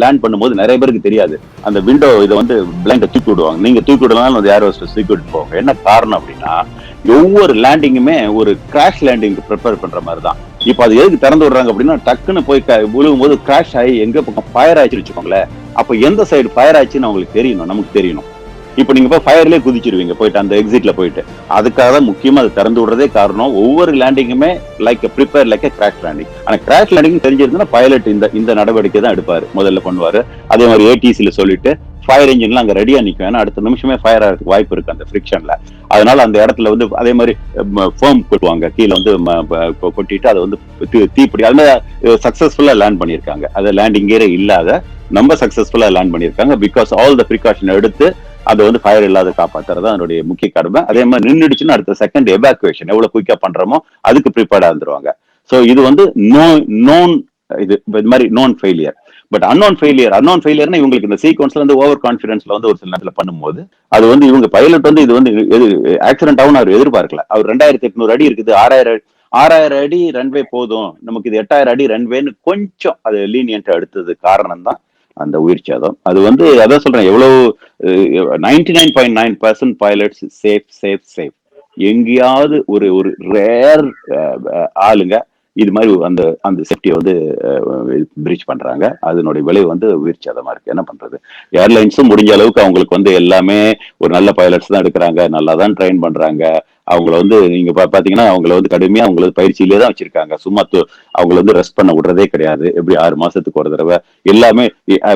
Land பண்ணும்போது நிறைய பேருக்கு தெரியாது. அந்த விண்டோ இதை வந்து பிளைண்ட தூக்கி விடுவாங்க. நீங்க தூக்கி விடலாம், அந்த ஏர் ஹோஸ்டஸ் தூக்கி விட்டு போவாங்க. என்ன காரணம் அப்படின்னா, ஒவ்வொரு லேண்டிங்குமே ஒரு கிராஷ் லேண்டிங் ப்ரிப்பேர் பண்ற மாதிரி தான். இப்ப அது எதுக்கு திறந்து விடுறாங்க அப்படின்னா, டக்குன்னு போய் விழுகும் போது கிராஷ் ஆகி எங்க பக்கம் ஃபயர் ஆயிடுச்சு வச்சுக்கோங்களேன். அப்ப எந்த சைடு ஃபயர் ஆயிடுச்சுன்னு அவங்களுக்கு தெரியணும், நமக்கு தெரியணும். இப்ப நீங்க போய் ஃபயர்லயே குதிச்சிருவீங்க போயிட்டு அந்த எக்ஸிட்ல போயிட்டு. அதுக்காக தான் முக்கியமா அதை திறந்து விடுறதே காரணம். ஒவ்வொரு லேண்டிங்குமே like prepare like crash landing. ஆனா கிராஷ் லேண்டிங் தெரிஞ்சிருந்தா பைலட் இந்த நடவடிக்கை தான் எடுப்பாரு, முதல்ல பண்ணுவாரு. அதே மாதிரி ஏடிசில சொல்லிட்டு ஃபயர் இன்ஜின்லாம் அங்க ரெடியா நிக்கும். ஏன்னா அடுத்த நிமிஷமே ஃபயர் ஆகிறதுக்கு வாய்ப்பு இருக்கு அந்த ஃபிரிக்ஷன்ல. அதனால அந்த இடத்துல வந்து அதே மாதிரி ஃபோம் கொட்டுவாங்க, கீழே வந்து கொட்டிட்டு அதை வந்து தீப்பிடி. அது மாதிரி சக்சஸ்ஃபுல்லா லேண்ட் பண்ணியிருக்காங்க. அது லேண்டிங் கியரே இல்லாத நம்ம சக்சஸ்ஃபுல்லா லேண்ட் பண்ணியிருக்காங்க. பிகாஸ் ஆல் த ப்ரிகாஷன் எடுத்து அதை வந்து ஃபயர் இல்லாத காப்பாத்துறது அதனுடைய முக்கிய கடமை. அதே மாதிரி நின்றுடுச்சுன்னு அடுத்த செகண்ட் எவாக்குவேஷன் எவ்வளவு குயிக்கா பண்றோமோ அதுக்கு ப்ரிப்பேர்டா இருந்துருவாங்க. சோ இது வந்து நோன் இது மாதிரி நோன் ஃபெயிலியர். பட் அன்னோன் ஃபெயிலியர்னா இவங்களுக்கு இந்த சீக்வன்ஸ்ல வந்து ஓவர் கான்பிடன்ஸ்ல வந்து ஒரு சில நேரத்துல பண்ணும்போது அது வந்து இவங்க பைலட் வந்து இது வந்து ஆக்சிடென்ட் ஆகும் அவர் எதிர்பார்க்கல. அவர் 2800 அடி இருக்குது, 6000 அடி ரன்வே போதும் நமக்கு, இது 8000 அடி ரன்வேன்னு கொஞ்சம் அது லீனியன்ட்டா எடுத்தது காரணம் தான் அந்த உயிர் சேதம். அது வந்து அதான் சொல்றேன், எவ்வளவு 99.9% பைலட்ஸ் சேஃப் சேஃப் சேஃப். எங்கேயாவது ஒரு ஒரு ரேர் ஆளுங்க இது மாதிரி அந்த அந்த சேஃப்டியை வந்து பிரீச் பண்றாங்க. அதனுடைய விளைவு வந்து உயிர் சேதமா இருக்கு. என்ன பண்றது? ஏர்லைன்ஸும் முடிஞ்ச அளவுக்கு அவங்களுக்கு வந்து எல்லாமே ஒரு நல்ல பைலட்ஸ் தான் எடுக்கிறாங்க, நல்லா தான் ட்ரெயின் பண்றாங்க. அவங்கள வந்து நீங்க பாத்தீங்கன்னா அவங்கள வந்து கடுமையா அவங்கள பயிற்சியிலே தான் வச்சிருக்காங்க. சும்மா அவங்கள வந்து ரெஸ்ட் பண்ண விடுறதே கிடையாது. எப்படி 6 மாசத்துக்கு ஒரு தடவை எல்லாமே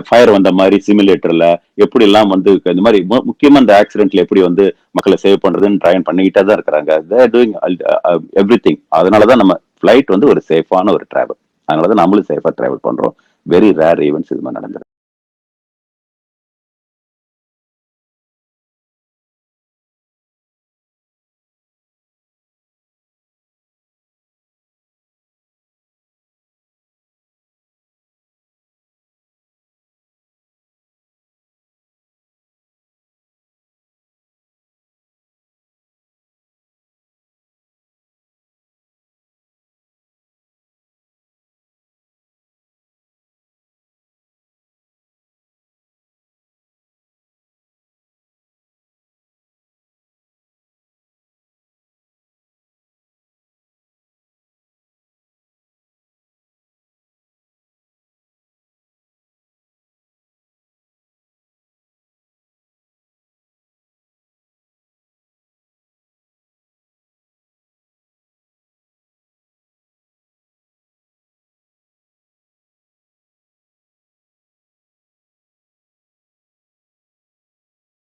ஃபயர் வந்த மாதிரி சிமுலேட்டர்ல எப்படி எல்லாம் வந்து இந்த மாதிரி முக்கியமா இந்த ஆக்சிடென்ட்ல எப்படி வந்து மக்களை சேவ் பண்றதுன்னு ட்ரை பண்ணிக்கிட்டே தான் இருக்கிறாங்க. They're doing everything. அதனாலதான் நம்ம ஃபிளைட் வந்து ஒரு சேஃபான ஒரு டிராவல். அதனாலதான் நம்மளும் சேஃபா டிராவல் பண்றோம். வெரி ரேர் ஈவென்ட்ஸ் இது மாதிரி நடந்துருக்கு.